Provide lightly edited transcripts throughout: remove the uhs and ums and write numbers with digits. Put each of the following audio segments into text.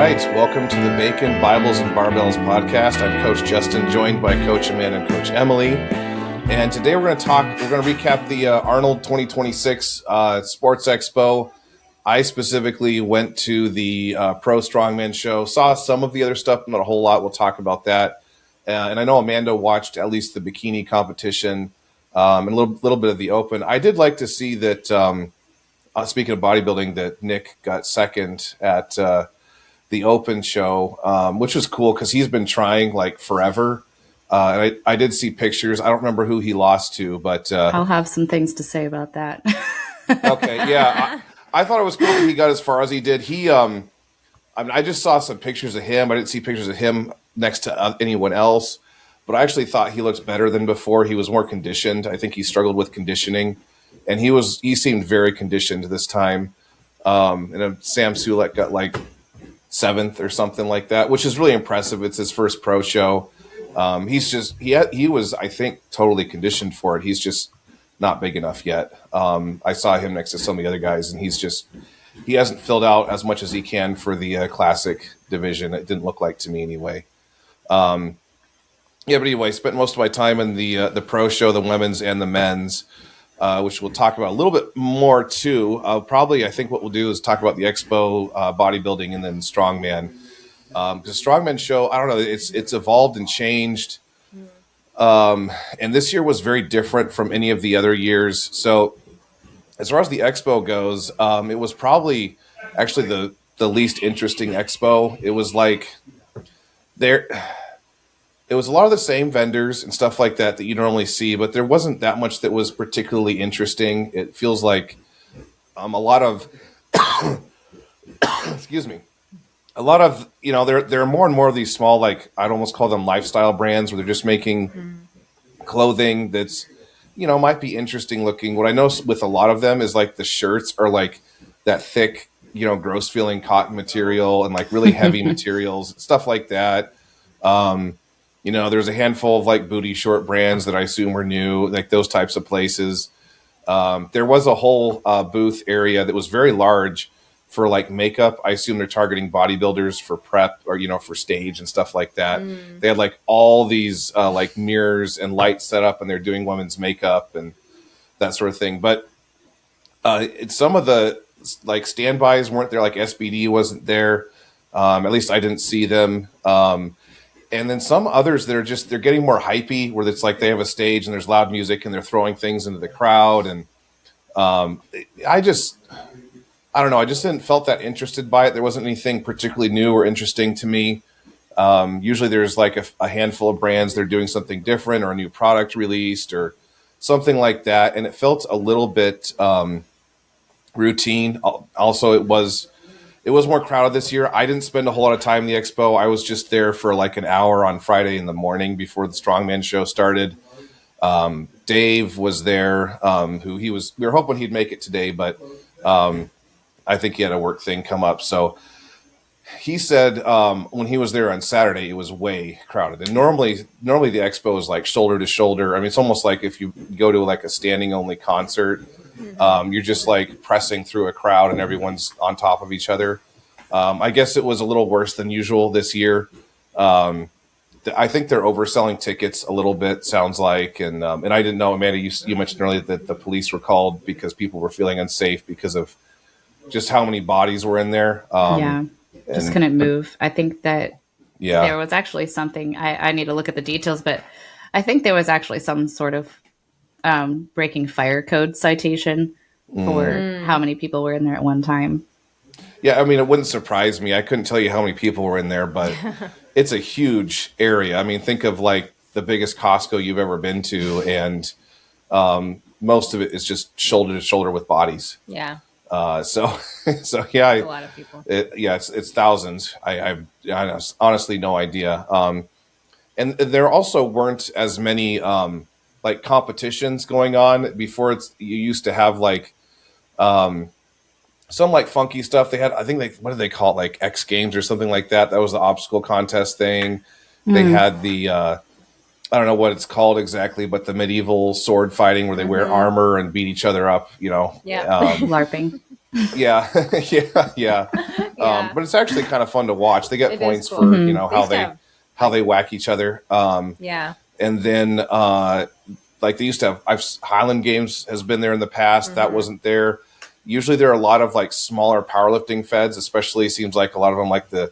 right, welcome to the Bacon, Bibles, and Barbells podcast. I'm Coach Justin, joined by Coach Amanda and Coach Emily. And today we're going to recap the Arnold 2026 Sports Expo. I specifically went to the Pro Strongman show, saw some of the other stuff, not a whole lot. We'll talk about that. And I know Amanda watched at least the bikini competition and a little bit of the open. I did like to see that, speaking of bodybuilding, that Nick got second at the open show, which was cool because he's been trying like forever. And I did see pictures. I don't remember who he lost to, but I'll have some things to say about that. Okay, yeah. I thought it was cool that he got as far as he did. I just saw some pictures of him. I didn't see pictures of him next to anyone else, but I actually thought he looked better than before. He was more conditioned. I think he struggled with conditioning, and he seemed very conditioned this time. And Sam Sulek got like 7th or something like that, which is really impressive. It's his first pro show. He was, I think, totally conditioned for it. He's just not big enough yet. I saw him next to some of the other guys, and he hasn't filled out as much as he can for the classic division. It didn't look like to me anyway. But anyway, spent most of my time in the pro show, the women's and the men's, which we'll talk about a little bit more too. Probably, I think what we'll do is talk about the expo, bodybuilding, and then strongman. The strongman show, I don't know, it's evolved and changed. And this year was very different from any of the other years. So as far as the expo goes, it was probably actually the least interesting expo. It was like it was a lot of the same vendors and stuff like that you normally see, but there wasn't that much that was particularly interesting. It feels like a lot of excuse me. A lot of, there are more and more of these small, like I'd almost call them lifestyle brands where they're just making clothing that's, might be interesting looking. What I know with a lot of them is like the shirts are like that thick, gross feeling cotton material and like really heavy materials, stuff like that. There's a handful of like booty short brands that I assume were new, like those types of places. There was a whole booth area that was very large for like makeup. I assume they're targeting bodybuilders for prep or, for stage and stuff like that. They had like all these like mirrors and lights set up, and they're doing women's makeup and that sort of thing. But some of the like standbys weren't there, like SBD wasn't there. At least I didn't see them. And then some others that are they're getting more hypey, where it's like they have a stage and there's loud music and they're throwing things into the crowd. And I don't know. I just didn't felt that interested by it. There wasn't anything particularly new or interesting to me. Usually there's like a handful of brands. They're doing something different or a new product released or something like that. And it felt a little bit routine. Also, it was more crowded this year. I didn't spend a whole lot of time in the expo. I was just there for like an hour on Friday in the morning before the Strongman show started. Dave was there, we were hoping he'd make it today, but I think he had a work thing come up. So he said when he was there on Saturday, it was way crowded. And normally the expo is like shoulder to shoulder. I mean, it's almost like if you go to like a standing only concert, you're just like pressing through a crowd and everyone's on top of each other. I guess it was a little worse than usual this year. I think they're overselling tickets a little bit, sounds like. And I didn't know, Amanda, you mentioned earlier that the police were called because people were feeling unsafe because of just how many bodies were in there. Just couldn't move. I think that there was actually something, I need to look at the details, but I think there was actually some sort of breaking fire code citation for how many people were in there at one time. Yeah, I mean, it wouldn't surprise me. I couldn't tell you how many people were in there, but it's a huge area. I mean, think of like the biggest Costco you've ever been to, and most of it is just shoulder to shoulder with bodies. Yeah. So yeah, a lot of people. It's thousands. I honestly no idea. And there also weren't as many like competitions going on before. You used to have like some like funky stuff. They had, I think what did they call it? Like X Games or something like that. That was the obstacle contest thing. They had the I don't know what it's called exactly, but the medieval sword fighting where they wear armor and beat each other up, LARPing. Yeah, yeah. Yeah. But it's actually kind of fun to watch. They get It is points cool. for how they whack each other. Yeah. And then like they used to have, Highland Games has been there in the past. That wasn't there. Usually there are a lot of like smaller powerlifting feds, especially seems like a lot of them like the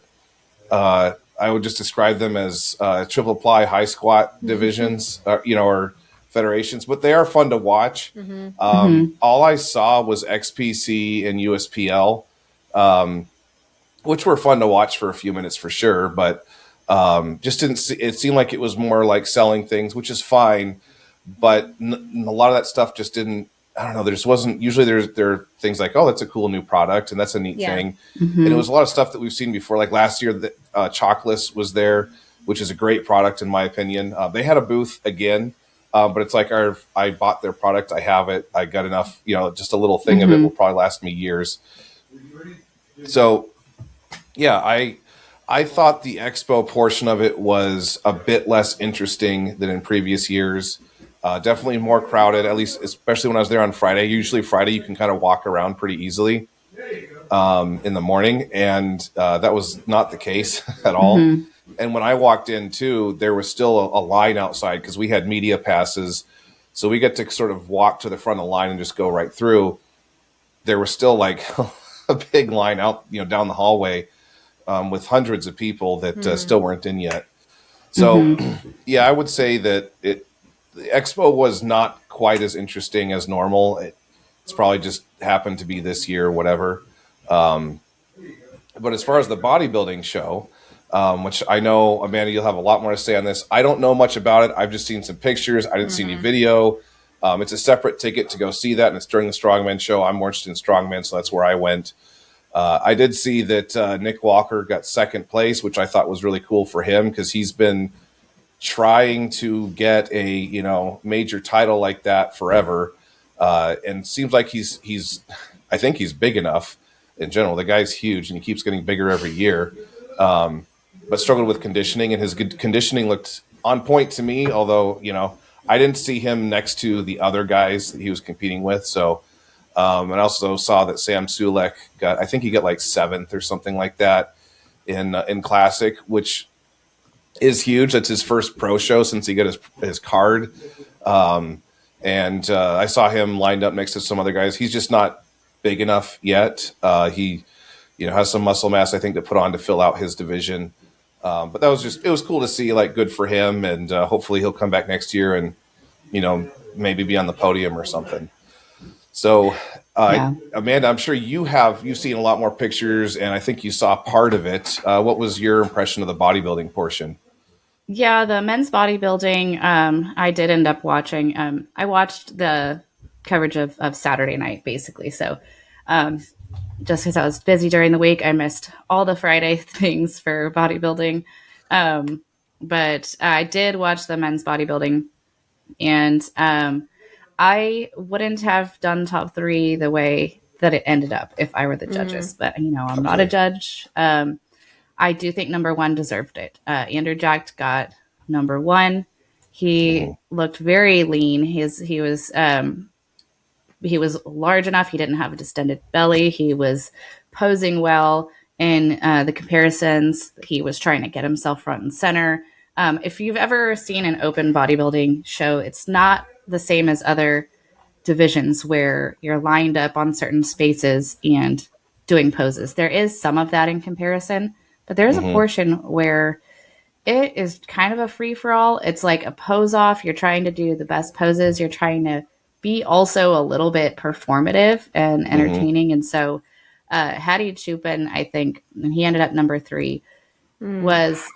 I would just describe them as triple ply high squat divisions, or federations, but they are fun to watch. All I saw was XPC and USPL, which were fun to watch for a few minutes for sure, but just didn't see, it seemed like it was more like selling things, which is fine, but a lot of that stuff just didn't. I don't know. There just wasn't. Usually, there are things like, oh, that's a cool new product, and that's a neat thing. And it was a lot of stuff that we've seen before. Like last year, the Chocolates was there, which is a great product in my opinion. They had a booth again, but it's like I bought their product. I have it. I got enough. Just a little thing of it will probably last me years. So, yeah, I thought the expo portion of it was a bit less interesting than in previous years. Definitely more crowded, at least, especially when I was there on Friday. Usually Friday you can kind of walk around pretty easily in the morning, and that was not the case at all. And when I walked in too, there was still a line outside because we had media passes, so we get to sort of walk to the front of the line and just go right through. There was still like a big line out, down the hallway with hundreds of people that still weren't in yet. So, yeah, I would say that the expo was not quite as interesting as normal. It's probably just happened to be this year, whatever. But as far as the bodybuilding show, which I know, Amanda, you'll have a lot more to say on this. I don't know much about it. I've just seen some pictures. I didn't see any video. It's a separate ticket to go see that, and it's during the Strongman show. I'm more interested in Strongman, so that's where I went. I did see that Nick Walker got second place, which I thought was really cool for him because he's been trying to get a major title like that forever, and seems like he's I think he's big enough in general. The guy's huge and he keeps getting bigger every year, but struggled with conditioning, and his conditioning looked on point to me, although I didn't see him next to the other guys that he was competing with. So and I also saw that Sam Sulek I think he got like 7th or something like that in Classic, which is huge. That's his first pro show since he got his card. And I saw him lined up next to some other guys. He's just not big enough yet. He has some muscle mass, I think, to put on to fill out his division. But it was cool to see, like, good for him. And hopefully he'll come back next year and, maybe be on the podium or something. So, Amanda, I'm sure you've seen a lot more pictures, and I think you saw part of it. What was your impression of the bodybuilding portion? Yeah, the men's bodybuilding, I did end up watching. I watched the coverage of Saturday night, basically. So just because I was busy during the week, I missed all the Friday things for bodybuilding. But I did watch the men's bodybuilding, and I wouldn't have done top 3 the way that it ended up if I were the judges. But, I'm not a judge. I do think number 1 deserved it. Andrew Jack got number 1. He looked very lean. He was large enough. He didn't have a distended belly. He was posing well in the comparisons. He was trying to get himself front and center. If you've ever seen an open bodybuilding show, it's not the same as other divisions where you're lined up on certain spaces and doing poses. There is some of that in comparison. But there's a portion where it is kind of a free-for-all. It's like a pose off. You're trying to do the best poses. You're trying to be also a little bit performative and entertaining. And so Hattie Chupin, I think, and he ended up number 3, was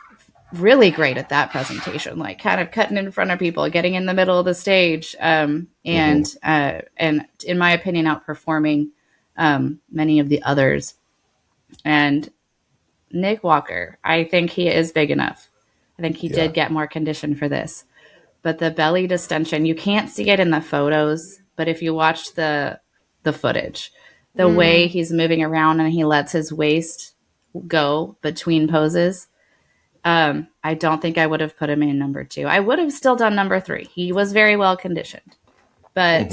really great at that presentation, like kind of cutting in front of people, getting in the middle of the stage, and in my opinion, outperforming many of the others. And Nick Walker, I think he is big enough. I think he did get more condition for this. But the belly distension, you can't see it in the photos, but if you watch the footage, the way he's moving around and he lets his waist go between poses, I don't think I would have put him in number 2. I would have still done number 3. He was very well conditioned. But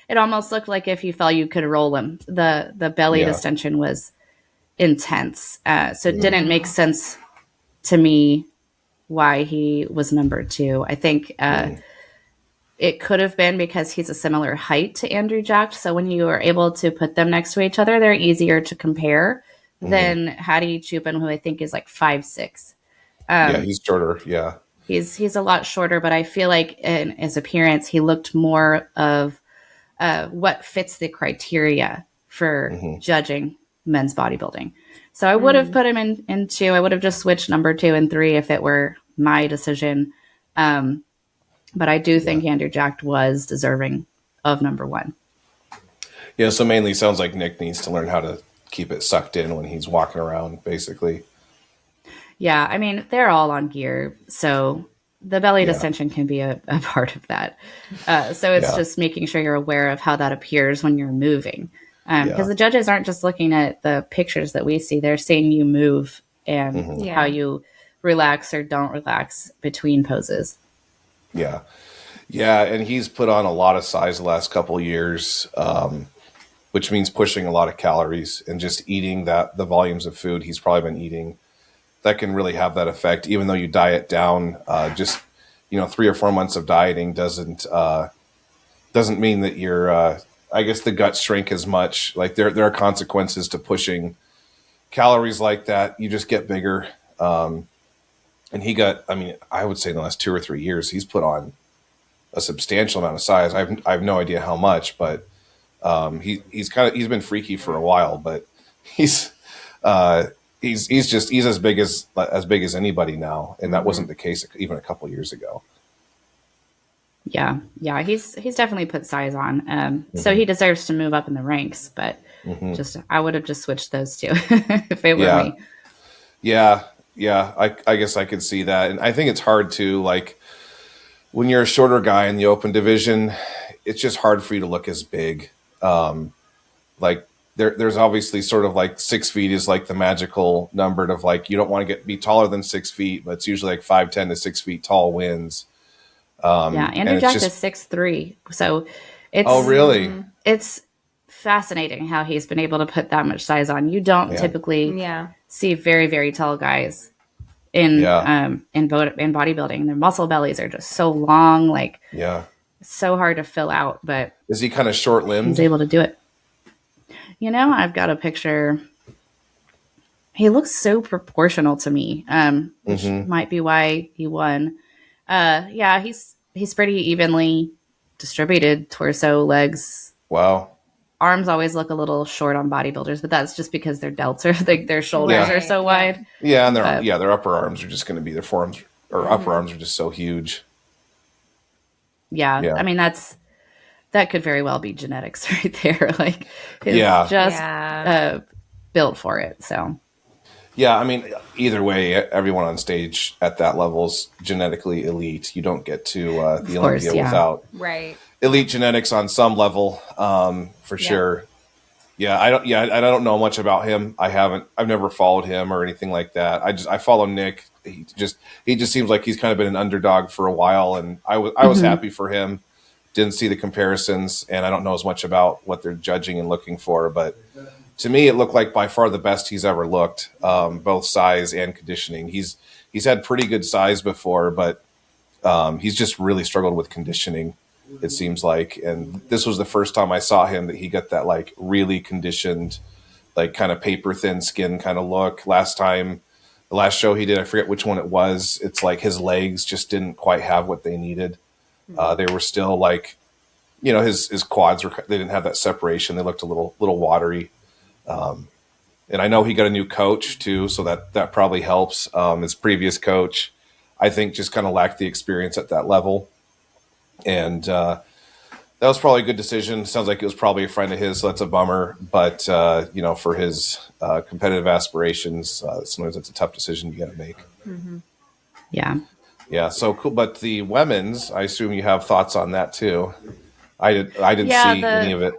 it almost looked like if you fell, you could roll him. The belly distension was intense. So it didn't make sense to me why he was number 2. I think it could have been because he's a similar height to Andrew Jack. So when you are able to put them next to each other, they're easier to compare than Hattie Chupin, who I think is like 5'6". He's shorter. Yeah. He's a lot shorter, but I feel like in his appearance, he looked more of what fits the criteria for judging men's bodybuilding. So I would have put him in 2. I would have just switched number 2 and 3 if it were my decision. But I do think Andrew Jack was deserving of number 1. Yeah, so mainly sounds like Nick needs to learn how to keep it sucked in when he's walking around, basically. Yeah, I mean, they're all on gear, so the belly distension can be a part of that. So it's just making sure you're aware of how that appears when you're moving. Because the judges aren't just looking at the pictures that we see. They're seeing you move and how you relax or don't relax between poses. Yeah. Yeah, and he's put on a lot of size the last couple of years, which means pushing a lot of calories and just eating the volumes of food he's probably been eating. That can really have that effect, even though you diet down. Just 3 or 4 months of dieting doesn't mean that you're. I guess the guts shrink as much. Like there are consequences to pushing calories like that. You just get bigger. And he got. I mean, I would say in the last 2 or 3 years, he's put on a substantial amount of size. I have no idea how much, but he's been freaky for a while. But he's as big as anybody now, and that wasn't the case even a couple years ago. Yeah, he's definitely put size on, so he deserves to move up in the ranks. But I would have just switched those 2 if it were me. Yeah. I guess I could see that, and I think it's hard to like when you're a shorter guy in the open division. It's just hard for you to look as big. Like there's obviously sort of like 6 feet is like the magical number of like you don't want to be taller than 6 feet, but it's usually like 5'10" to 6 feet tall wins. Andrew Jack is 6'3", so it's really? It's fascinating how he's been able to put that much size on. You don't typically see very, very tall guys in bodybuilding. Their muscle bellies are just so long, like so hard to fill out. But is he kind of short-limbed? He's able to do it. I've got a picture. He looks so proportional to me, which might be why he won. He's pretty evenly distributed, torso, legs. Wow. Arms always look a little short on bodybuilders, but that's just because their delts are their shoulders are so wide. Yeah, and their upper arms are just going to be their forearms or upper arms are just so huge. Yeah. I mean that could very well be genetics right there. Like it's just built for it. So yeah, I mean, either way, everyone on stage at that level is genetically elite. You don't get to the Olympia without elite genetics on some level, for sure. Yeah, I don't know much about him. I've never followed him or anything like that. I follow Nick. He just seems like he's kind of been an underdog for a while, and I was happy for him. Didn't see the comparisons, and I don't know as much about what they're judging and looking for, but to me, it looked like by far the best he's ever looked, both size and conditioning. He's had pretty good size before, but he's just really struggled with conditioning, it seems like. And this was the first time I saw him that he got that like really conditioned, like kind of paper thin skin kind of look. The last show he did, I forget which one it was. It's like his legs just didn't quite have what they needed. They were still like, his quads they didn't have that separation. They looked a little watery. And I know he got a new coach too, so that probably helps. His previous coach, I think, just kind of lacked the experience at that level. And that was probably a good decision. Sounds like it was probably a friend of his, so that's a bummer. But, for his competitive aspirations, sometimes that's a tough decision you got to make. Mm-hmm. Yeah. Yeah, so cool. But the women's, I assume you have thoughts on that too. I didn't see any of it.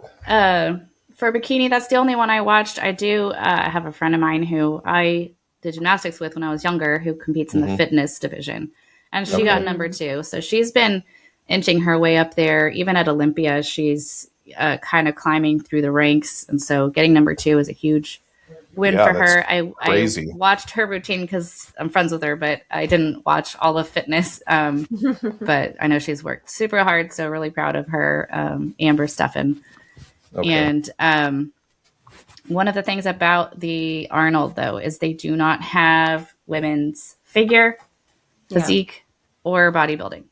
For bikini, that's the only one I watched. I do have a friend of mine who I did gymnastics with when I was younger who competes in the fitness division. And she got number 2. So she's been inching her way up there. Even at Olympia, she's kind of climbing through the ranks. And so getting number 2 is a huge win for her. I watched her routine because I'm friends with her, but I didn't watch all of fitness. But I know she's worked super hard. So really proud of her, Amber Steffen. Okay. And one of the things about the Arnold, though, is they do not have women's figure, physique, or bodybuilding.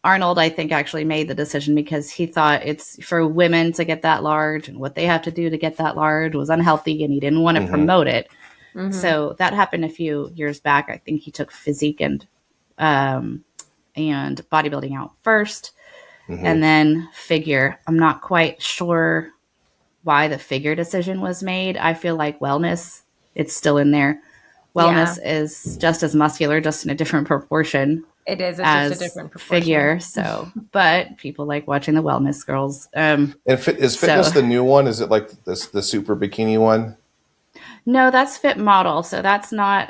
Arnold, I think, actually made the decision because he thought it's for women to get that large, and what they have to do to get that large was unhealthy, and he didn't want to promote it. So that happened a few years back. I think he took physique and bodybuilding out first, and then figure. I'm not quite sure why the figure decision was made. I feel like wellness, it's still in there. Wellness is just as muscular, just in a different proportion. It is. It's just a different proportion. Figure. So, but people like watching the wellness girls. And is fitness the new one? Is it like the super bikini one? No, that's Fit Model. So that's not.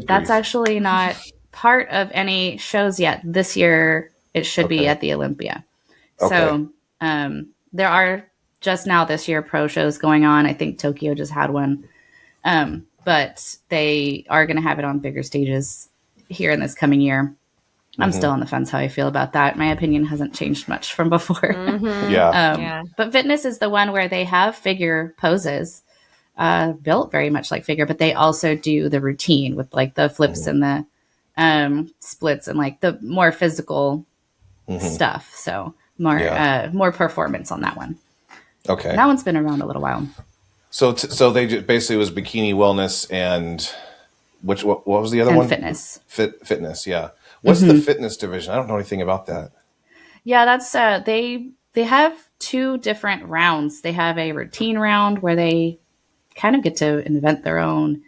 That's actually not part of any shows yet. This year, it should be at the Olympia. Okay. So there are just now this year pro shows going on. I think Tokyo just had one, but they are going to have it on bigger stages here in this coming year. I'm still on the fence how I feel about that. My opinion hasn't changed much from before. But fitness is the one where they have figure poses built very much like figure, but they also do the routine with like the flips and the splits and like the more physical stuff. So more performance on that one. Okay. And that one's been around a little while. So they just basically was bikini wellness and what was the other one? Fitness. Fitness. Yeah. What's the fitness division? I don't know anything about that. Yeah, that's they have 2 different rounds. They have a routine round where they kind of get to invent their own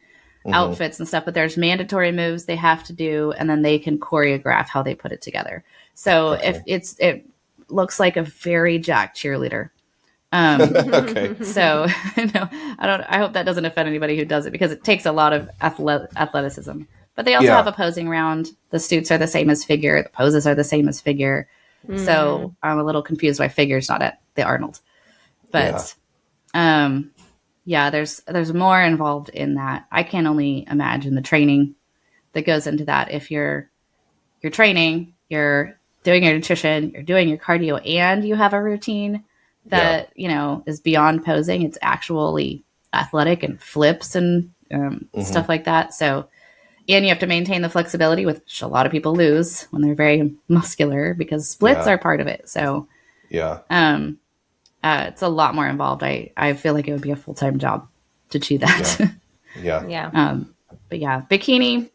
outfits and stuff, but there's mandatory moves they have to do, and then they can choreograph how they put it together. So if it looks like a very jacked cheerleader. So I hope that doesn't offend anybody who does it, because it takes a lot of athleticism. But they also have a posing round. The suits are the same as figure. The poses are the same as figure. So I'm a little confused why figure's not at the Arnold. But there's more involved in that. I can only imagine the training that goes into that. If you're training, you're doing your nutrition, you're doing your cardio, and you have a routine that is beyond posing. It's actually athletic and flips and stuff like that. So. And you have to maintain the flexibility, which a lot of people lose when they're very muscular, because splits are part of it. So, it's a lot more involved. I feel like it would be a full-time job to do that. But bikini,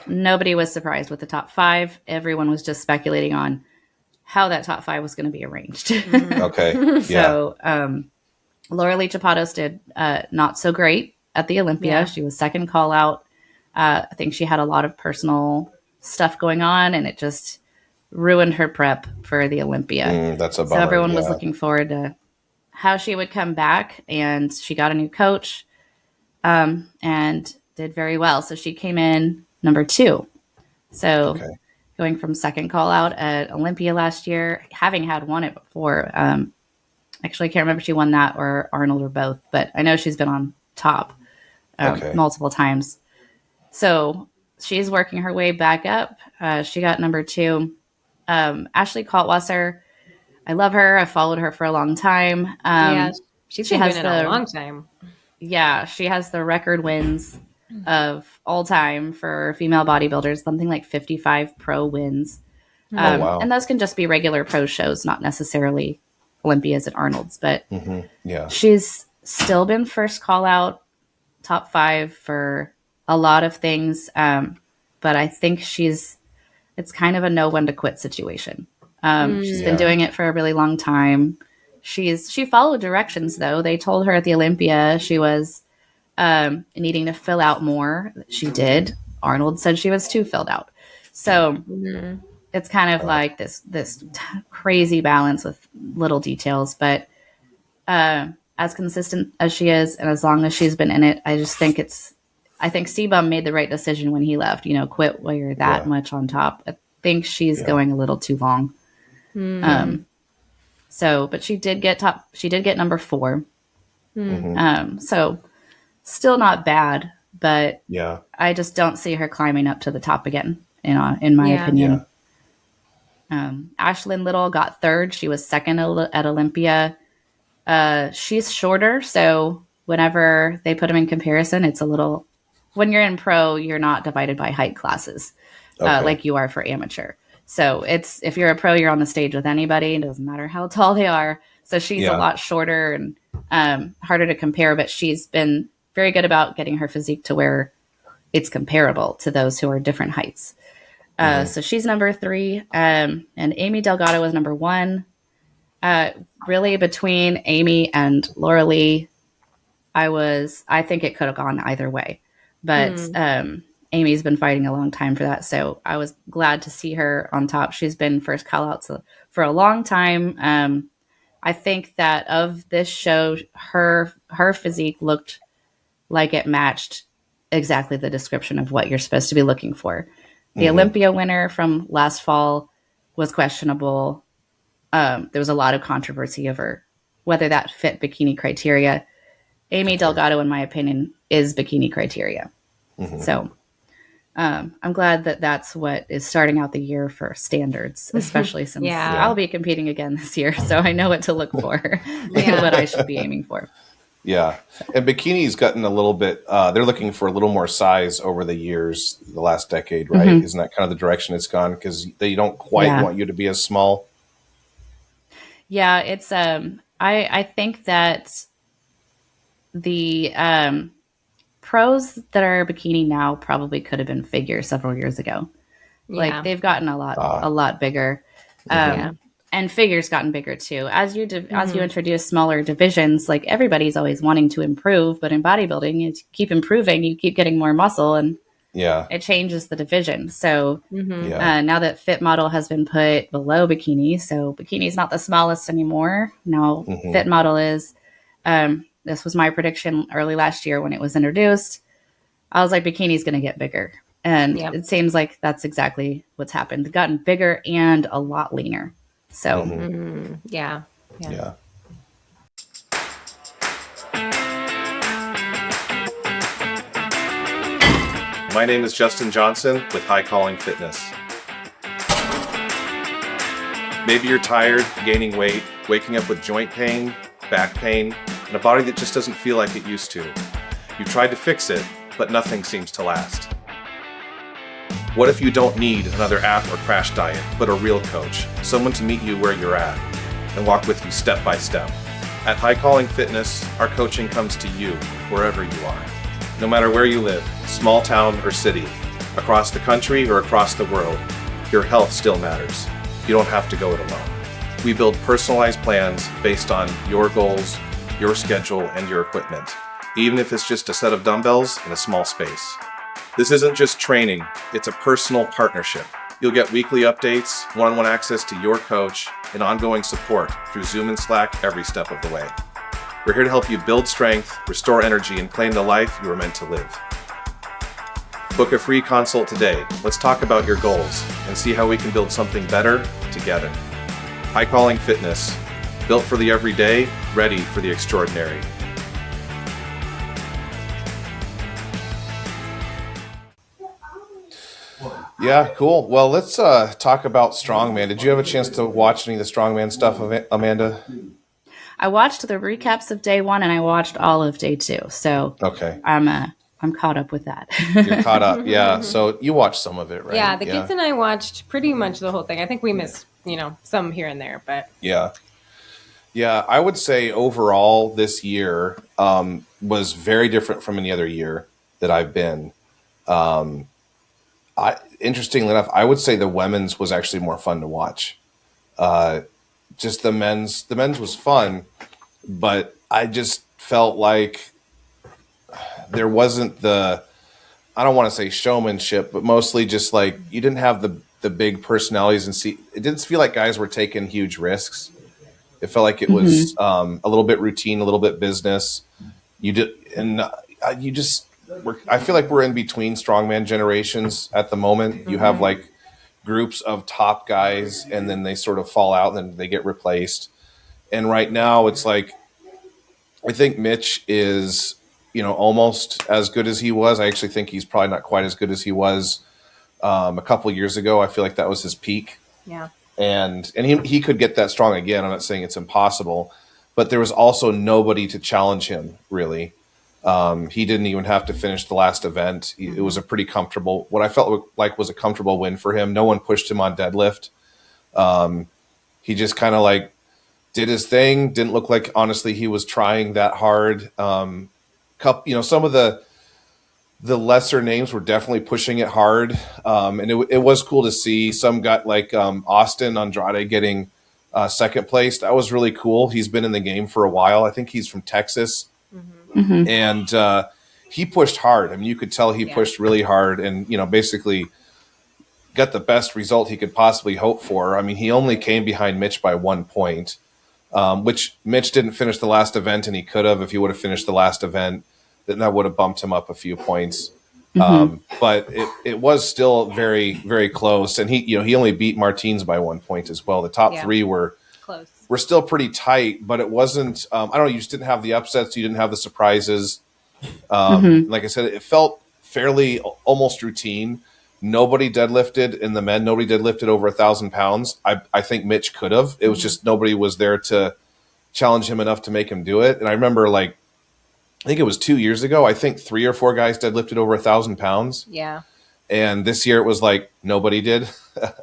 nobody was surprised with the top 5. Everyone was just speculating on how that top 5 was going to be arranged. So, Laura Lee Chapados did not so great at the Olympia. She was second call out. I think she had a lot of personal stuff going on, and it just ruined her prep for the Olympia. That's a bummer. So everyone was looking forward to how she would come back, and she got a new coach and did very well. So she came in number 2. So going from second call out at Olympia last year, having had won it before. Actually, I can't remember if she won that or Arnold or both, but I know she's been on top multiple times. So she's working her way back up. She got number 2. Ashley Kaltwasser, I love her. I followed her for a long time. She's been doing it a long time. Yeah, she has the record wins of all time for female bodybuilders, something like 55 pro wins. And those can just be regular pro shows, not necessarily Olympias at Arnold's. But she's still been first call out, top 5 for a lot of things, but I think it's kind of a know when to quit situation. She's been doing it for a really long time. She followed directions, though. They told her at the Olympia she was needing to fill out more. She did. Arnold said she was too filled out. So it's kind of like this crazy balance with little details, but as consistent as she is, and as long as she's been in it, I just think I think C-Bum made the right decision when he left. Quit while you're that much on top. I think she's going a little too long. So, but she did get number 4. So still not bad, but I just don't see her climbing up to the top again, in my opinion. Ashlyn Little got 3rd. She was 2nd at Olympia. She's shorter, so whenever they put them in comparison, it's a little, when you're in pro, you're not divided by height classes, like you are for amateur. So if you're a pro, you're on the stage with anybody. It doesn't matter how tall they are. So she's a lot shorter and harder to compare, but she's been very good about getting her physique to where it's comparable to those who are different heights. So she's number 3. And Amy Delgado was number 1. Really between Amy and Laura Lee, I think it could have gone either way, but Amy's been fighting a long time for that. So I was glad to see her on top. She's been first call out for a long time. I think that of this show, her physique looked like it matched exactly the description of what you're supposed to be looking for. The Olympia winner from last fall was questionable. There was a lot of controversy over whether that fit bikini criteria. Amy Delgado, in my opinion, is bikini criteria. So I'm glad that that's what is starting out the year for standards, especially since I'll be competing again this year. So I know what to look for, what I should be aiming for. Yeah. And bikini's gotten a little bit, they're looking for a little more size over the years, the last decade, right? Isn't that kind of the direction it's gone? Because they don't quite want you to be as small. Yeah, it's I think that the pros that are bikini now probably could have been figure several years ago. Like they've gotten a lot bigger. And figure's gotten bigger too. As you introduce smaller divisions, like everybody's always wanting to improve, but in bodybuilding, you keep improving, you keep getting more muscle, and it changes the division. So now that Fit Model has been put below bikini, so bikini's not the smallest anymore. Now Fit Model is. This was my prediction early last year when it was introduced. I was like, bikini's going to get bigger. And it seems like that's exactly what's happened. They've gotten bigger and a lot leaner. So, yeah. My name is Justin Johnson with High Calling Fitness. Maybe you're tired, gaining weight, waking up with joint pain, back pain, and a body that just doesn't feel like it used to. You've tried to fix it, but nothing seems to last. What if you don't need another app or crash diet, but a real coach, someone to meet you where you're at and walk with you step by step? At High Calling Fitness, our coaching comes to you wherever you are. No matter where you live, small town or city, across the country or across the world, your health still matters. You don't have to go it alone. We build personalized plans based on your goals, your schedule, and your equipment, even if it's just a set of dumbbells in a small space. This isn't just training, it's a personal partnership. You'll get weekly updates, one-on-one access to your coach, and ongoing support through Zoom and Slack every step of the way. We're here to help you build strength, restore energy, and claim the life you were meant to live. Book a free consult today. Let's talk about your goals and see how we can build something better together. High Calling Fitness, built for the everyday, ready for the extraordinary. Yeah, cool. Well, let's talk about Strongman. Did you have a chance to watch any of the Strongman stuff, Amanda? I watched the recaps of day 1 and I watched all of day 2. So I'm caught up with that. You're caught up, yeah. So you watched some of it, right? Yeah, the kids and I watched pretty much the whole thing. I think we missed, some here and there, but yeah. I would say overall this year was very different from any other year that I've been. Interestingly enough, I would say the women's was actually more fun to watch. Just the men's was fun, but I just felt like there wasn't I don't want to say showmanship, but mostly just like you didn't have the big personalities it didn't feel like guys were taking huge risks. It felt like it was a little bit routine, a little bit business. I feel like we're in between strongman generations at the moment. You have like groups of top guys and then they sort of fall out and then they get replaced. And right now it's like, I think Mitch is, almost as good as he was. I actually think he's probably not quite as good as he was a couple years ago. I feel like that was his peak. Yeah. And he could get that strong again. I'm not saying it's impossible, but there was also nobody to challenge him, really. He didn't even have to finish the last event. It was a pretty comfortable, what I felt like was a comfortable win for him. No one pushed him on deadlift. He just kind of like did his thing. Didn't look like, honestly, he was trying that hard. Some of the lesser names were definitely pushing it hard. And it was cool to see some guy like Austin Andrade getting second place. That was really cool. He's been in the game for a while. I think he's from Texas. Mm-hmm. And he pushed hard. I mean, you could tell he pushed really hard and, basically got the best result he could possibly hope for. I mean, he only came behind Mitch by 1 point, which Mitch didn't finish the last event, and he could have. If he would have finished the last event, then that would have bumped him up a few points. But it was still very, very close. And he only beat Martins by 1 point as well. The top three were close. We're still pretty tight, but it wasn't, I don't know, you just didn't have the upsets. You didn't have the surprises. Like I said, it felt fairly almost routine. Nobody deadlifted in the men. Nobody deadlifted over 1,000 pounds. I think Mitch could have. It was just nobody was there to challenge him enough to make him do it. And I remember, I think it was 2 years ago, I think 3 or 4 guys deadlifted over 1,000 pounds. Yeah. And this year it was like nobody did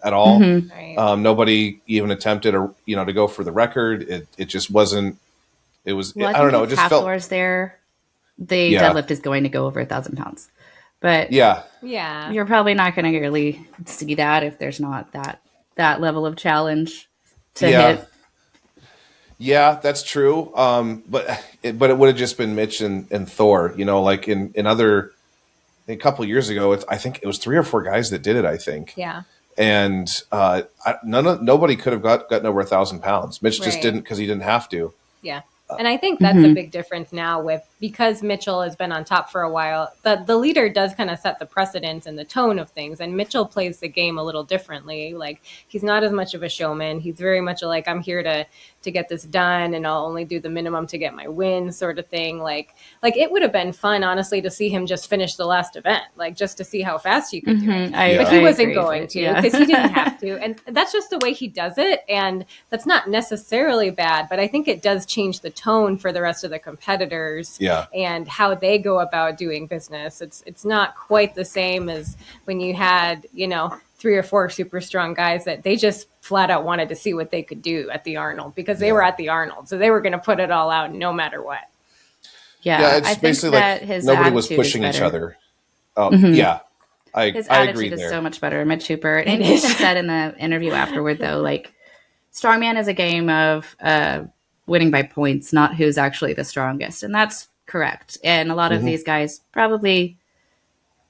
at all. Right. Nobody even attempted to go for the record. It just wasn't. It was. Well, I don't know. It just felt. Floors there, the deadlift is going to go over 1,000 pounds, but Yeah. you're probably not going to really see that if there's not that level of challenge to hit. Yeah, that's true. But it would have just been Mitch and Thor. Like in other. A couple of years ago, I think it was 3 or 4 guys that did it. I think. Yeah. And nobody could have gotten over 1,000 pounds. Mitch just didn't because he didn't have to. Yeah. And I think that's a big difference now because Mitchell has been on top for a while. The leader does kind of set the precedence and the tone of things. And Mitchell plays the game a little differently. Like, he's not as much of a showman. He's very much like, I'm here to get this done, and I'll only do the minimum to get my win, sort of thing. Like it would have been fun, honestly, to see him just finish the last event, like just to see how fast he could do it. But he wasn't going to because he didn't have to. And that's just the way he does it. And that's not necessarily bad, but I think it does change the tone for the rest of the competitors and how they go about doing business. It's not quite the same as when you had, 3 or 4 super strong guys that they just flat out wanted to see what they could do at the Arnold because they were at the Arnold. So they were going to put it all out no matter what. Yeah. It's basically like nobody was pushing each other. Oh, yeah. His I attitude agree is there. so much better. Mitch Hooper. And he even said in the interview afterward, though, like, Strongman is a game of winning by points, not who's actually the strongest. And that's correct. And a lot of these guys probably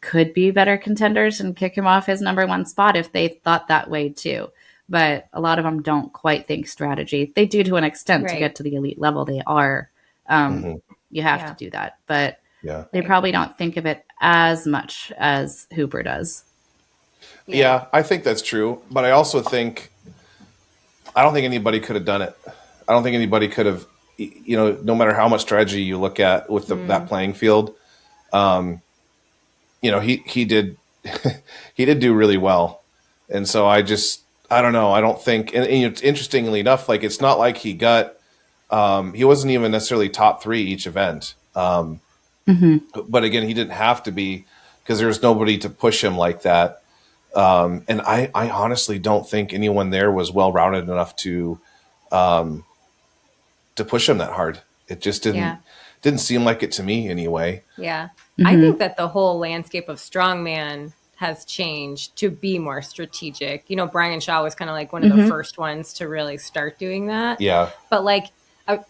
could be better contenders and kick him off his number 1 spot if they thought that way too. But a lot of them don't quite think strategy. They do to an extent to get to the elite level. They are. You have to do that. But they probably don't think of it as much as Hooper does. Yeah, I think that's true. But I also think, I don't think anybody could have done it. I don't think anybody could have, no matter how much strategy you look at with that playing field, he did he did do really well. And so I don't know. I don't think, and interestingly enough, like, it's not like he got, he wasn't even necessarily top 3 each event. But again, he didn't have to be because there's nobody to push him like that. And I honestly don't think anyone there was well-rounded enough to push him that hard. It just didn't seem like it to me anyway. Yeah. I think that the whole landscape of strongman has changed to be more strategic. Brian Shaw was kind of like one of the first ones to really start doing that. Yeah. But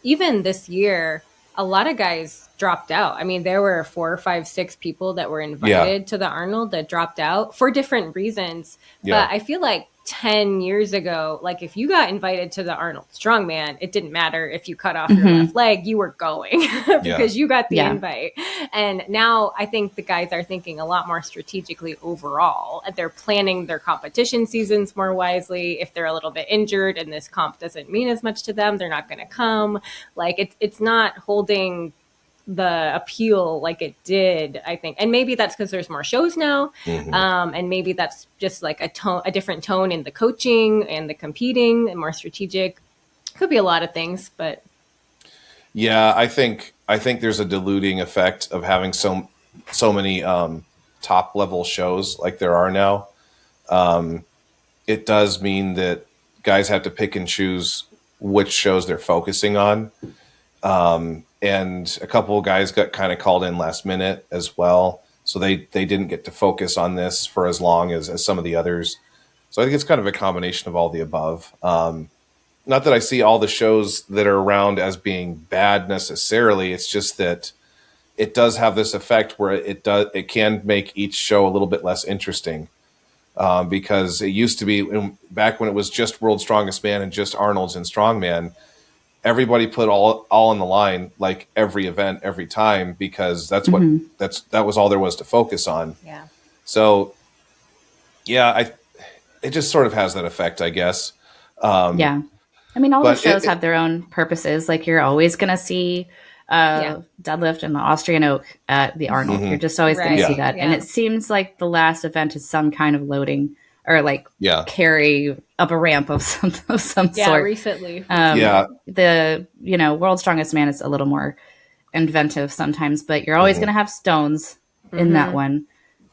even this year, a lot of guys dropped out. I mean, there were 4, 5, 6 people that were invited to the Arnold that dropped out for different reasons. Yeah. But I feel like 10 years ago, like if you got invited to the Arnold Strongman, it didn't matter if you cut off your left leg, you were going because you got the invite. And now I think the guys are thinking a lot more strategically overall. They're planning their competition seasons more wisely. If they're a little bit injured and this comp doesn't mean as much to them, they're not going to come. Like it's not holding the appeal like it did, I think. And maybe that's because there's more shows now. And maybe that's just like a different tone in the coaching and the competing and more strategic. Could be a lot of things, but yeah, I think there's a diluting effect of having so many top level shows like there are now. It does mean that guys have to pick and choose which shows they're focusing on. And a couple of guys got kind of called in last minute as well. So they didn't get to focus on this for as long as some of the others. So I think it's kind of a combination of all the above. Not that I see all the shows that are around as being bad necessarily. It's just that it does have this effect where it can make each show a little bit less interesting. Because it used to be back when it was just World's Strongest Man and just Arnold's and Strongman, everybody put all on the line, like every event, every time, because that was all there was to focus on. Yeah. So, yeah, it just sort of has that effect, I guess. Yeah. I mean, all the shows have their own purposes. Like you're always going to see deadlift and the Austrian oak at the Arnold. You're just always going to see that. Yeah. And it seems like the last event is some kind of loading or like carry up a ramp of some sort. Yeah, recently. The World's Strongest Man is a little more inventive sometimes, but you're always going to have stones in that one.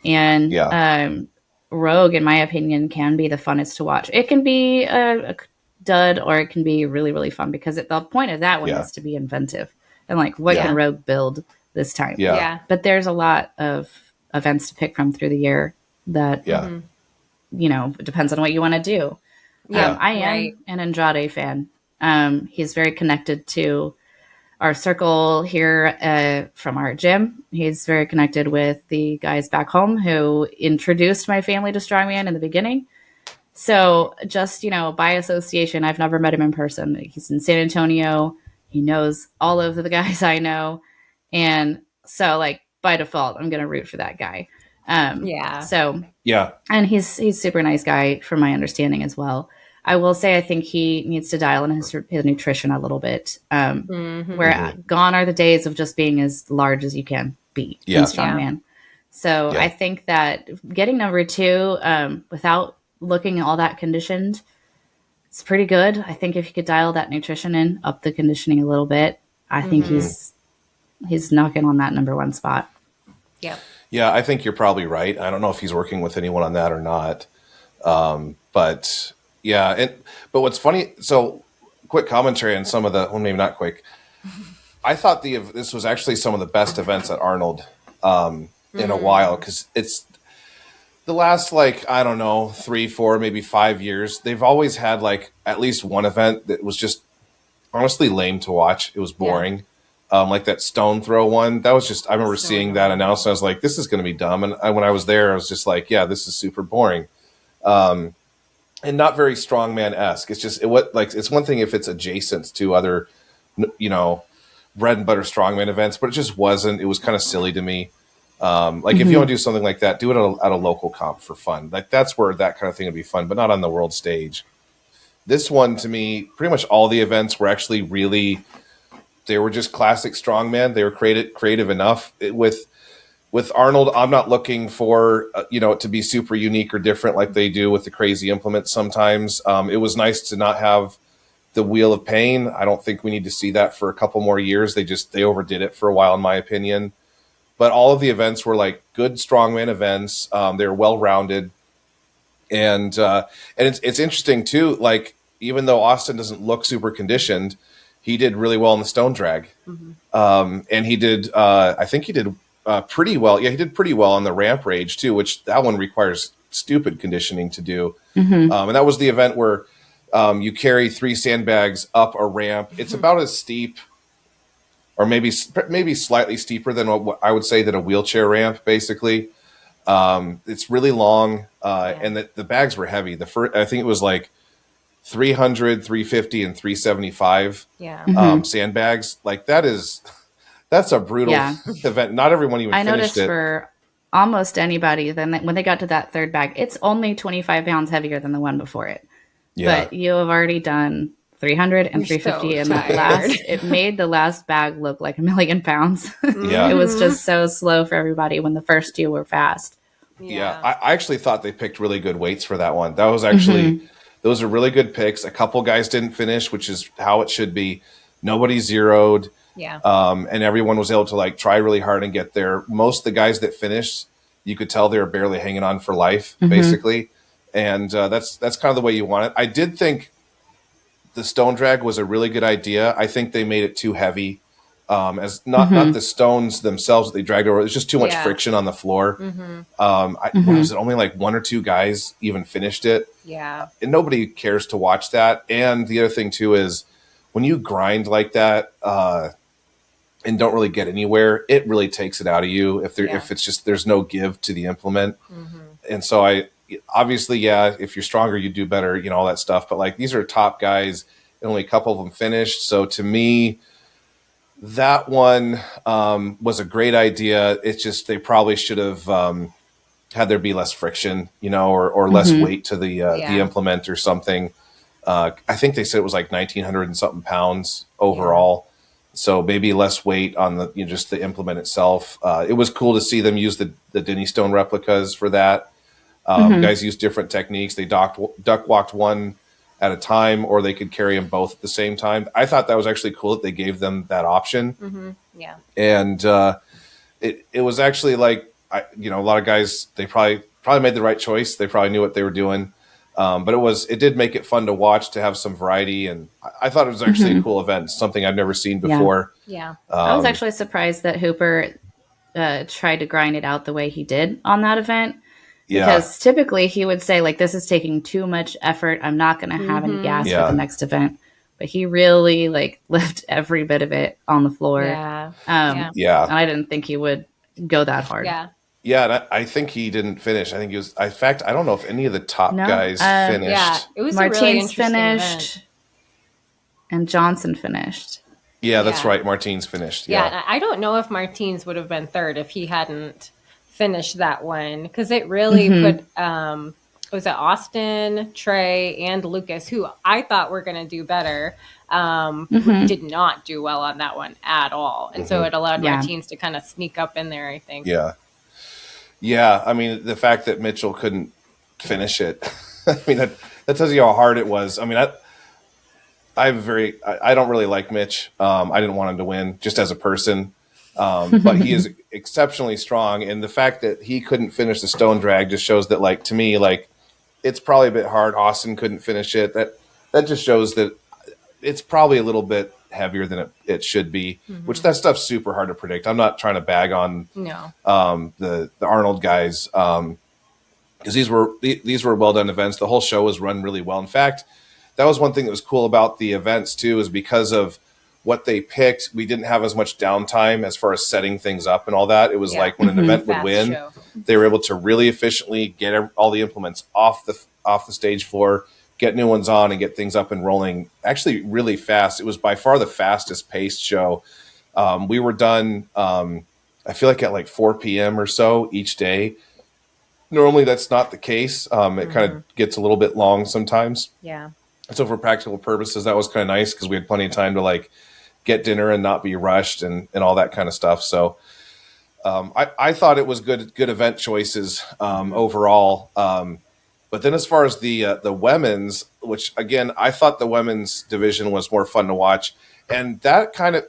And Rogue, in my opinion, can be the funnest to watch. It can be a dud or it can be really, really fun because the point of that one is to be inventive and like what can Rogue build this time. But there's a lot of events to pick from through the year that it depends on what you want to do. I am an Andrade fan. He's very connected to our circle here from our gym. He's very connected with the guys back home who introduced my family to Strongman in the beginning. So just, by association, I've never met him in person. He's in San Antonio. He knows all of the guys I know. And so like by default, I'm going to root for that guy. And he's super nice guy from my understanding as well. I will say, I think he needs to dial in his nutrition a little bit. Where gone are the days of just being as large as you can be in Strongman. So I think that getting number 2 without looking all that conditioned, it's pretty good. I think if you could dial that nutrition in, up the conditioning a little bit, I think he's knocking on that number 1 spot. Yep. Yeah, I think you're probably right. I don't know if he's working with anyone on that or not. But what's funny, so quick commentary on some of the, well, maybe not quick. I thought this was actually some of the best events at Arnold in a while, because it's the last, 3, 4, maybe 5 years, they've always had at least one event that was just honestly lame to watch. It was boring. Like that stone throw one, that was just, I remember seeing that announced. I was like, this is going to be dumb. And when I was there, I was just like, yeah, this is super boring. And not very Strongman-esque. It's just, it's one thing if it's adjacent to other, bread and butter Strongman events, but it just wasn't. It was kind of silly to me. If you want to do something like that, do it at a local comp for fun. Like that's where that kind of thing would be fun, but not on the world stage. This one, to me, pretty much all the events were actually really, they were just classic Strongman. They were creative enough. With Arnold, I'm not looking for it to be super unique or different like they do with the crazy implements sometimes. It was nice to not have the wheel of pain. I don't think we need to see that for a couple more years. They overdid it for a while, in my opinion. But all of the events were good Strongman events. They were well rounded, and it's interesting too. Even though Austin doesn't look super conditioned, he did really well in the stone drag, and he did. I think he did pretty well. Yeah, he did pretty well on the ramp rage too, which that one requires stupid conditioning to do. And that was the event where you carry 3 sandbags up a ramp. It's about as steep, or maybe slightly steeper than what I would say that a wheelchair ramp, basically. It's really long, and the bags were heavy. The first, I think it was like 300, 350, and 375 sandbags. Like that's a brutal event. Not everyone even finished it. I noticed for almost anybody, then when they got to that third bag, it's only 25 pounds heavier than the one before it. Yeah. But you have already done 300 and 350 and that last, it made the last bag look like 1,000,000 pounds. Yeah. It was just so slow for everybody when the first two were fast. Yeah. I actually thought they picked really good weights for that one. That was actually, those are really good picks. A couple guys didn't finish, which is how it should be. Nobody zeroed. Yeah. And everyone was able to like try really hard and get there. Most of the guys that finished, you could tell they were barely hanging on for life, basically. And that's kind of the way you want it. I did think the stone drag was a really good idea. I think they made it too heavy. As not the stones themselves that they dragged over. It was just too much friction on the floor. Was it only like one or two guys even finished it? Yeah. And nobody cares to watch that. And the other thing too is when you grind like that and don't really get anywhere, it really takes it out of you if it's just there's no give to the implement. And so obviously, if you're stronger, you do better, all that stuff. But like these are top guys, and only a couple of them finished. So to me, that one was a great idea. It's just they probably should have had there be less friction, or less weight to the implement or something. I think they said it was like 1,900 and something pounds overall. So maybe less weight on the just the implement itself. It was cool to see them use the Denny Stone replicas for that. Guys used different techniques. They duck walked one at a time, or they could carry them both at the same time. I thought that was actually cool that they gave them that option. Yeah. And it was actually like, a lot of guys, they probably made the right choice. They probably knew what they were doing. But it did make it fun to watch, to have some variety. And I thought it was actually a cool event, something I've never seen before. Yeah. I was actually surprised that Hooper tried to grind it out the way he did on that event. Because typically he would say, like, this is taking too much effort. I'm not going to have any gas for the next event. But he really, like, left every bit of it on the floor. Yeah. And I didn't think he would go that hard. Yeah. Yeah, and I think he didn't finish. I think he was. In fact, I don't know if any of the top guys finished. Yeah, it was Martins a really interesting finished, event. And Johnson finished. Yeah, that's right. Martins finished. Yeah, I don't know if Martins would have been third if he hadn't finished that one, because it really put was it Austin, Trey, and Lucas, who I thought were going to do better, did not do well on that one at all, and so it allowed Martins to kind of sneak up in there, I think. Yeah. I mean, the fact that Mitchell couldn't finish it, I mean, that tells you how hard it was. I mean, I don't really like Mitch. I didn't want him to win just as a person. But he is exceptionally strong, and the fact that he couldn't finish the stone drag just shows that, like, to me, like, it's probably a bit hard. Austin couldn't finish it. That just shows that it's probably a little bit heavier than it should be, which that stuff's super hard to predict. I'm not trying to bag on the Arnold guys, because these were well done events. The whole show was run really well. In fact, that was one thing that was cool about the events too, is because of what they picked, we didn't have as much downtime as far as setting things up and all that. It was like when an event would win, they were able to really efficiently get all the implements off the stage floor, get new ones on, and get things up and rolling actually really fast. It was by far the fastest paced show. We were done, I feel like at like 4 p.m. or so each day. Normally that's not the case. It kind of gets a little bit long sometimes. Yeah. So for practical purposes, that was kind of nice because we had plenty of time to like get dinner and not be rushed and all that kind of stuff. So I thought it was good event choices overall. But then as far as the women's, which again, I thought the women's division was more fun to watch. And that kind of,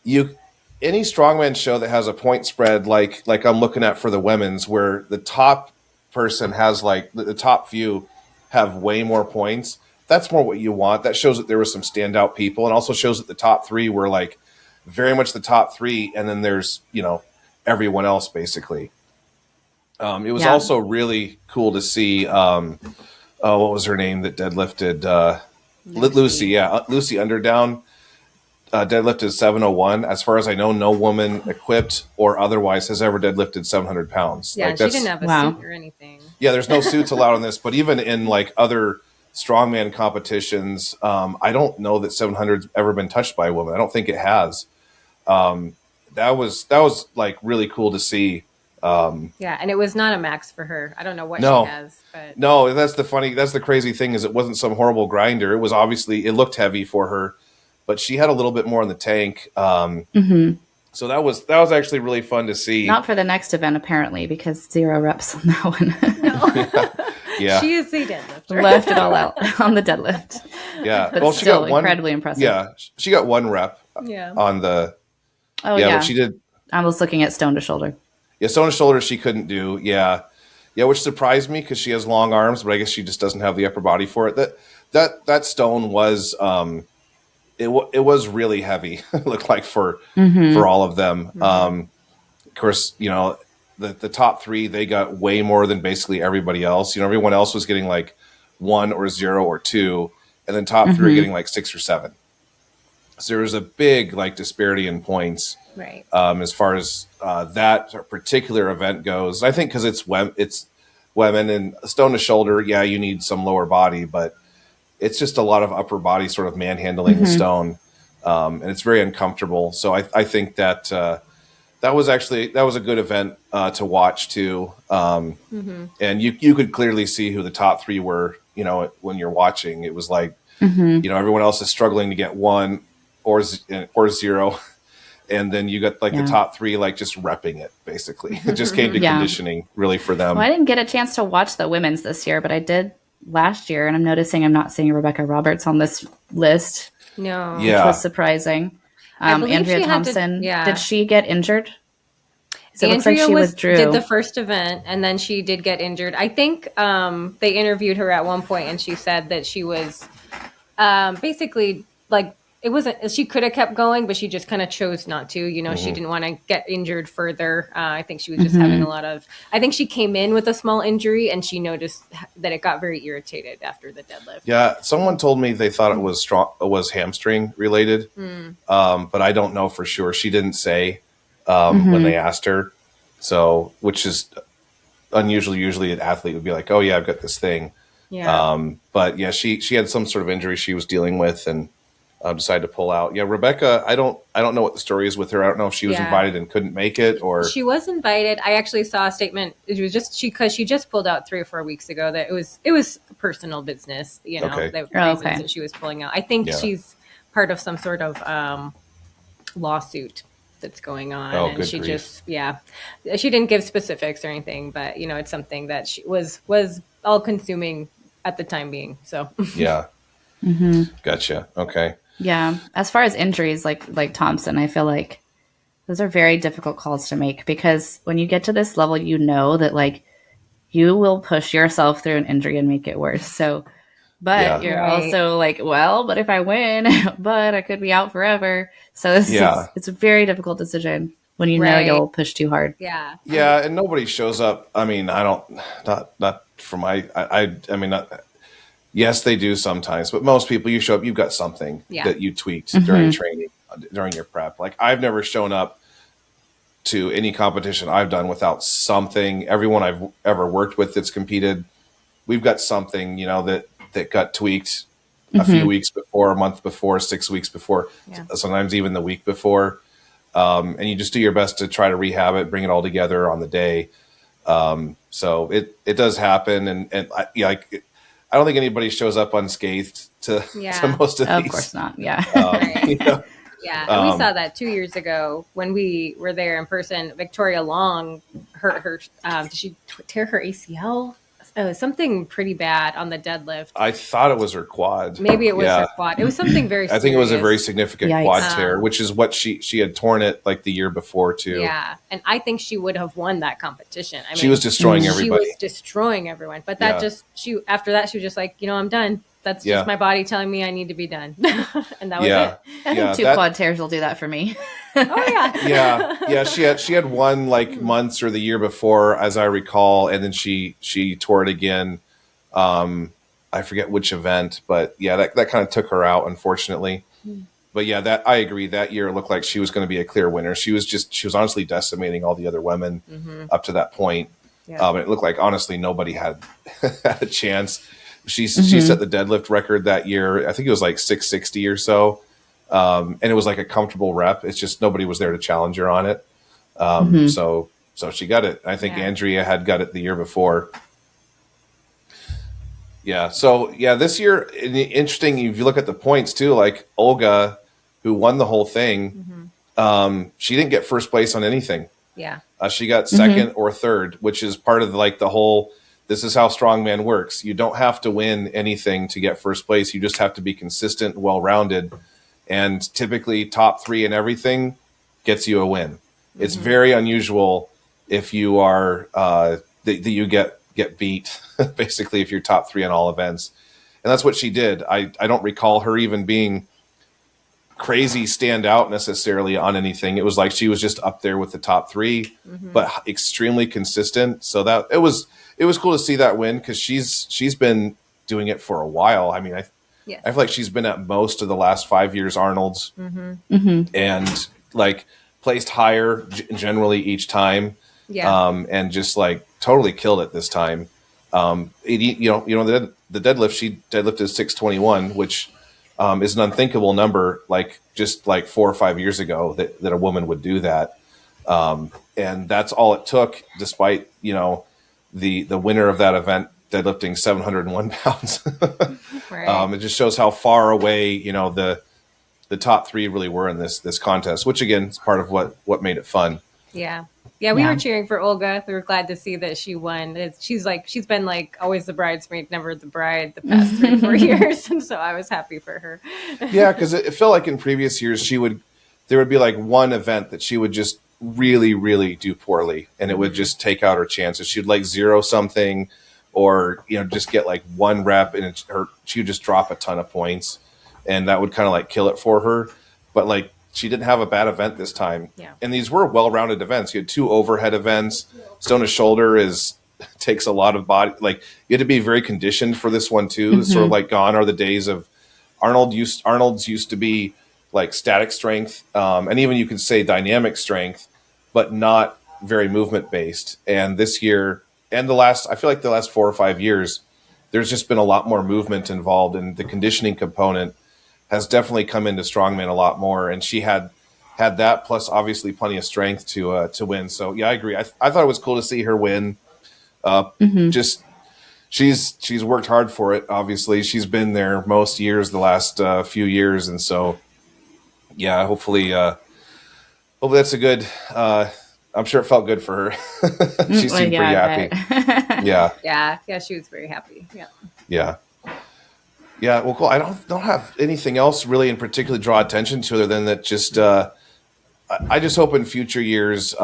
any strongman show that has a point spread, like I'm looking at for the women's, where the top person has like the top few have way more points. That's more what you want. That shows that there were some standout people, and also shows that the top three were like very much the top three. And then there's, everyone else basically. It was also really cool to see, what was her name that deadlifted? Lucy. Yeah. Lucy Underdown. deadlifted 701. As far as I know, no woman equipped or otherwise has ever deadlifted 700 pounds. Yeah, like she didn't have a suit or anything. Yeah, there's no suits allowed on this. But even in like other strongman competitions, I don't know that 700's ever been touched by a woman. I don't think it has. That was like really cool to see. Yeah, and it was not a max for her. I don't know what she has, but no, that's the crazy thing is it wasn't some horrible grinder. It was obviously, it looked heavy for her, but she had a little bit more in the tank. So that was actually really fun to see. Not for the next event apparently, because 0 reps on that one. No. Yeah. She is the deadlifter. Left it all out on the deadlift. Yeah. But well, still she got one, incredibly impressive. Yeah, she got 1 rep on the. Oh yeah, but she did. I was looking at stone to shoulder. Yeah, stone to shoulder she couldn't do. Yeah, which surprised me because she has long arms, but I guess she just doesn't have the upper body for it. That stone was it was really heavy. It looked like for all of them. Of course, the top 3, they got way more than basically everybody else. Everyone else was getting like 1 or 0 or 2, and then top 3 are getting like 6 or 7. So there was a big like disparity in points, right? As far as that particular event goes. I think because it's women and stone to shoulder, yeah, you need some lower body, but it's just a lot of upper body sort of manhandling the stone, and it's very uncomfortable. So I think that that was a good event to watch too, and you could clearly see who the top 3 were. When you're watching, it was like everyone else is struggling to get 1 or 0. And then you got like the top 3, like just repping it basically. It just came to conditioning really for them. Well, I didn't get a chance to watch the women's this year, but I did last year. And I'm noticing I'm not seeing Rebecca Roberts on this list. No. Which was surprising. Andrea Thompson, did she get injured? So it looks like she withdrew. Did the first event and then she did get injured. I think they interviewed her at one point and she said that she was basically like, it wasn't, she could have kept going, but she just kind of chose not to, she didn't want to get injured further. I think she was just having I think she came in with a small injury and she noticed that it got very irritated after the deadlift. Yeah. Someone told me they thought it was hamstring related. But I don't know for sure. She didn't say, when they asked her. So, which is unusual. Usually an athlete would be like, oh yeah, I've got this thing. Yeah. But yeah, she had some sort of injury she was dealing with and decided to pull out. Yeah, Rebecca, I don't know what the story is with her. I don't know if she was invited and couldn't make it, or she was invited. I actually saw a statement. It was just because she just pulled out 3 or 4 weeks ago. That it was personal business. The reasons that she was pulling out. I think she's part of some sort of lawsuit that's going on, and she grief. She didn't give specifics or anything, but it's something that she was all consuming at the time being. So yeah. Gotcha. Okay. Yeah. As far as injuries, like Thompson, I feel like those are very difficult calls to make because when you get to this level, that like you will push yourself through an injury and make it worse. So, but you're also like, well, but if I win, but I could be out forever. So it's a very difficult decision when you'll push too hard. Yeah. Yeah. And nobody shows up. I mean, not for yes, they do sometimes, but most people, you show up, you've got something that you tweaked during training, during your prep. Like I've never shown up to any competition I've done without something. Everyone I've ever worked with that's competed, we've got something, that got tweaked a few weeks before, a month before, 6 weeks before, sometimes even the week before. And you just do your best to try to rehab it, bring it all together on the day. So it does happen. And I don't think anybody shows up unscathed to most of these. Of course not. Yeah. Yeah. We saw that 2 years ago when we were there in person. Victoria Long hurt her. Did she tear her ACL? Oh, something pretty bad on the deadlift. I thought it was her quad. Maybe it was her quad. It was something very serious. I think it was a very significant quad tear, which is what she had torn it like the year before too. Yeah. And I think she would have won that competition. I mean, she was destroying everybody. She was destroying everyone. But that after that, she was just like, I'm done. That's just my body telling me I need to be done. And that was it. I think 2 quad tears will do that for me. Oh yeah. Yeah. She had one like months or the year before, as I recall, and then she tore it again. I forget which event, but that kind of took her out, unfortunately. yeah, that I agree. That year it looked like she was going to be a clear winner. She was honestly decimating all the other women up to that point. Yeah. It looked like honestly nobody had had a chance. She set the deadlift record that year. I think it was like 660 or so, and it was like a comfortable rep. It's just nobody was there to challenge her on it. So she got it. I think Andrea had got it the year before. Yeah. So yeah, this year, interesting. If you look at the points too, like Olga, who won the whole thing, she didn't get first place on anything. Yeah. She got second or third, which is part of like the whole, this is how strongman works. You don't have to win anything to get first place. You just have to be consistent and well-rounded. And typically top 3 in everything gets you a win. It's very unusual if you are, that you get beat basically if you're top 3 on all events. And that's what she did. I don't recall her even being crazy stand out necessarily on anything. It was like she was just up there with the top 3, but extremely consistent. So that it was cool to see that win, because she's been doing it for a while. I mean, I feel like she's been at most of the last 5 years Arnold's, and like placed higher generally each time. And just like totally killed it this time. The deadlift, she deadlifted 621, which is an unthinkable number, like just like 4 or 5 years ago that a woman would do that. And that's all it took, despite, the winner of that event deadlifting 701 pounds. Right. It just shows how far away, the top 3 really were in this contest, which again is part of what made it fun. Yeah. Yeah, we were cheering for Olga. We were glad to see that she won. She's been like always the bridesmaid, never the bride the past 3-4 years. And so I was happy for her. Yeah, because it felt like in previous years there would be like one event that she would just really, really do poorly, and it would just take out her chances. She'd like 0 something, or just get like 1 rep, and she would just drop a ton of points, and that would kind of like kill it for her. But like, she didn't have a bad event this time. Yeah. And these were well-rounded events. You had 2 overhead events. Stone to shoulder takes a lot of body. Like, you had to be very conditioned for this one too. Sort of like gone are the days of Arnold's used to be like static strength. And even you could say dynamic strength, but not very movement based. And this year and I feel like the last 4 or 5 years, there's just been a lot more movement involved, and the conditioning component has definitely come into strongman a lot more, and she had that, plus obviously plenty of strength to win. So yeah, I agree. I thought it was cool to see her win. Just she's worked hard for it. Obviously, she's been there most years, the last few years, and so yeah, hopefully that's a good. I'm sure it felt good for her. She seemed pretty happy. Yeah, she was very happy. Yeah, well, cool. I don't have anything else really in particular to draw attention to, other than that. Just I just hope in future years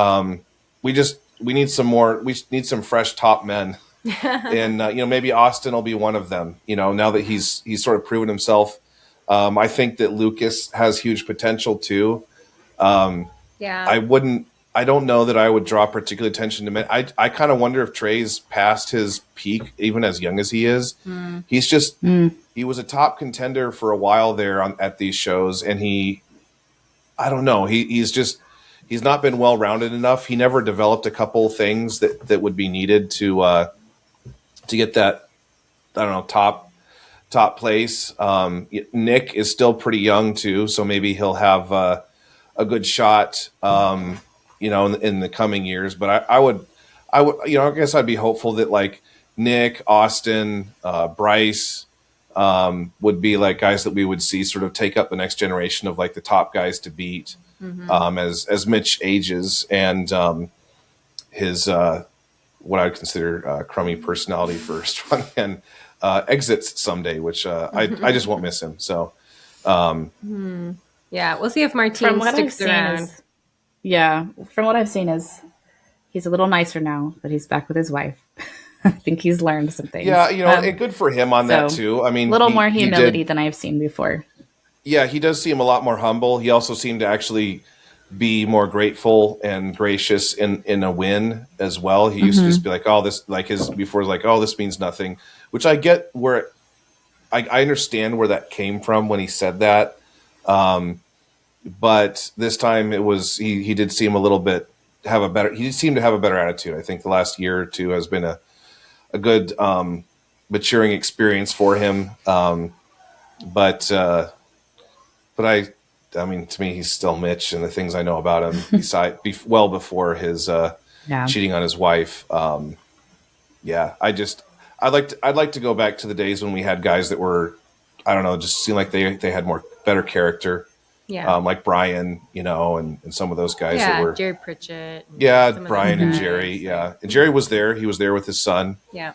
we need some more. We need some fresh top men, and maybe Austin will be one of them. Now that he's sort of proven himself, I think that Lucas has huge potential too. I don't know that I would draw particular attention to men. I kind of wonder if Trey's past his peak, even as young as he is. He's just he was a top contender for a while there at these shows, and I don't know. He's not been well rounded enough. He never developed a couple things that would be needed to get that, I don't know, top place. Nick is still pretty young too, so maybe he'll have a good shot. In the coming years, but I would, I guess I'd be hopeful that like Nick, Austin, Bryce, would be like guys that we would see sort of take up the next generation of like the top guys to beat, as Mitch ages, and his what I would consider crummy personality for strongman exits someday, which I just won't miss him. So yeah, we'll see if Martin sticks around. From what I've seen is he's a little nicer now that he's back with his wife. I think he's learned some things. Yeah, and good for him on that too. I mean, a little more humility than I've seen before. Yeah, he does seem a lot more humble. He also seemed to actually be more grateful and gracious in a win as well. He used to just be like, "Oh, this," like his before was like, "Oh, this means nothing," which I get where I understand where that came from when he said that. But this time it was, he did seem a little bit he seemed to have a better attitude. I think the last year or two has been a good maturing experience for him. But I mean, to me, he's still Mitch, and the things I know about him, well before his cheating on his wife. I'd like to go back to the days when we had guys that were, I don't know, just seemed like they had better character. Yeah. Like Brian, and some of those guys that were Jerry Pritchett. Yeah, Brian and Jerry. Yeah, and Jerry was there. He was there with his son. Yeah.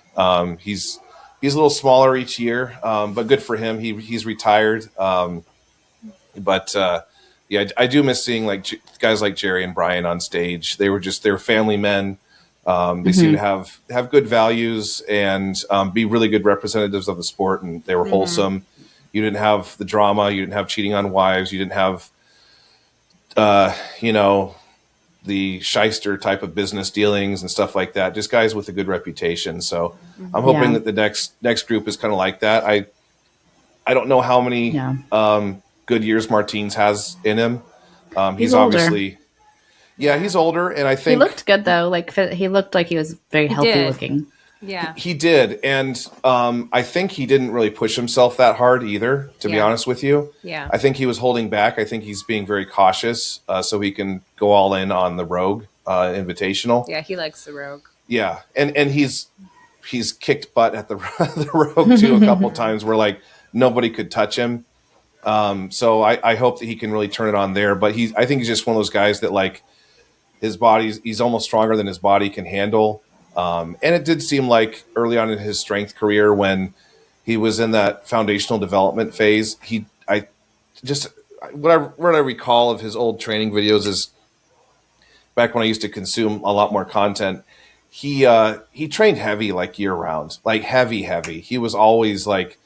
He's a little smaller each year, but good for him. He's retired. But I do miss seeing like guys like Jerry and Brian on stage. They were family men. They seem to have good values and be really good representatives of the sport, and they were wholesome. You didn't have the drama. You didn't have cheating on wives. You didn't have, the shyster type of business dealings and stuff like that. Just guys with a good reputation. So I'm hoping that the next group is kind of like that. I don't know how many good years Martins has in him. He's obviously, he's older, and I think he looked good though. Like he looked like he was very healthy looking. Yeah, he did, and I think he didn't really push himself that hard either. To be honest with you, I think he was holding back. I think he's being very cautious so he can go all in on the Rogue Invitational. Yeah, he likes the Rogue. Yeah, and he's kicked butt at the Rogue too a couple times where like nobody could touch him. So I hope that he can really turn it on there. But I think he's just one of those guys that like he's almost stronger than his body can handle. And it did seem like early on in his strength career when he was in that foundational development phase, what I recall of his old training videos is back when I used to consume a lot more content. He trained heavy, like year round, like heavy. He was always like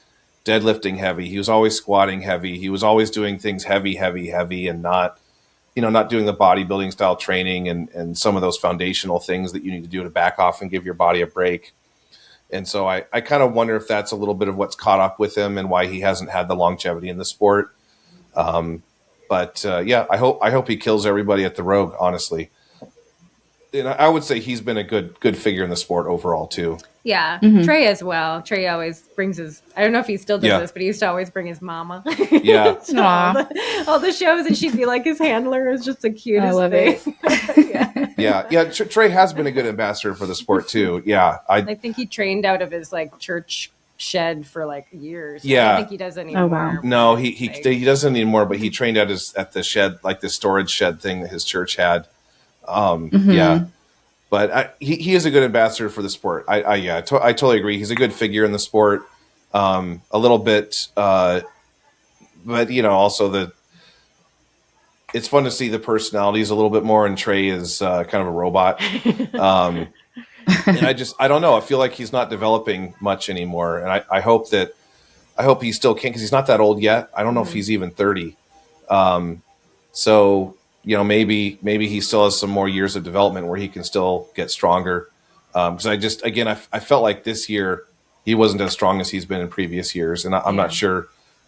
deadlifting heavy. He was always squatting heavy. He was always doing things heavy, and not doing the bodybuilding style training and some of those foundational things that you need to do to back off and give your body a break. And so I kind of wonder if that's a little bit of what's caught up with him and why he hasn't had the longevity in the sport. I hope he kills everybody at the Rogue, honestly. And I would say he's been a good figure in the sport overall too. Yeah, Trey as well. Trey always brings I don't know if he still does this, but he used to always bring his mama. Yeah. all the shows, and she'd be like his handler. Is just the cutest thing. Trey has been a good ambassador for the sport too. Yeah. I think he trained out of his like church shed for like years. Yeah. I don't think he does anymore. Oh, wow. No, he doesn't anymore, but he trained at the shed, like the storage shed thing that his church had. Yeah. But he is a good ambassador for the sport. I totally agree. He's a good figure in the sport. A little bit, but also it's fun to see the personalities a little bit more. And Trey is kind of a robot. And I don't know. I feel like he's not developing much anymore. And I hope he still can, because he's not that old yet. I don't know if he's even 30. So maybe he still has some more years of development where he can still get stronger. Because I felt like this year he wasn't as strong as he's been in previous years, and I'm not sure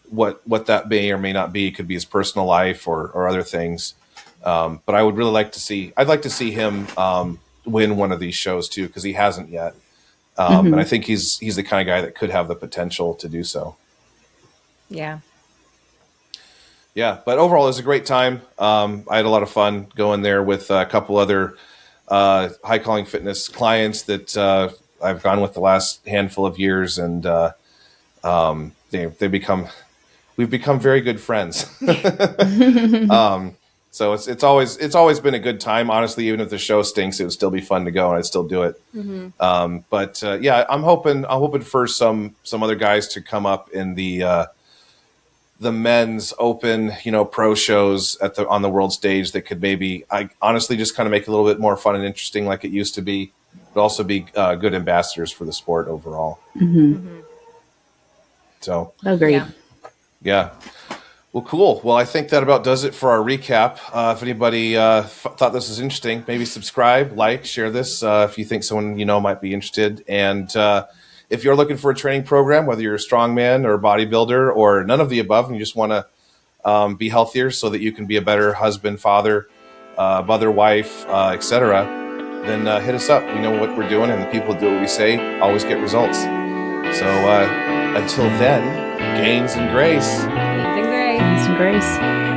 what that may or may not be. It could be his personal life or other things. But I would really like to see. I'd like to see him win one of these shows too, because he hasn't yet. And I think he's the kind of guy that could have the potential to do so. Yeah. Yeah, but overall, it was a great time. I had a lot of fun going there with a couple other High Calling Fitness clients that I've gone with the last handful of years, and we've become very good friends. So it's always been a good time. Honestly, even if the show stinks, it would still be fun to go, and I'd still do it. I'm hoping for some other guys to come up in the men's open, pro shows on the world stage that could maybe, I honestly just kind of make it a little bit more fun and interesting like it used to be, but also be good ambassadors for the sport overall. So agreed. Yeah. Well, cool. Well, I think that about does it for our recap. If anybody thought this was interesting, maybe subscribe, like, share this if you think someone might be interested. And if you're looking for a training program, whether you're a strongman or a bodybuilder or none of the above, and you just want to be healthier so that you can be a better husband, father, mother, wife, etc., then hit us up. We know what we're doing, and the people who do what we say always get results. So until then, gains and grace. Gains and grace. Gains and grace.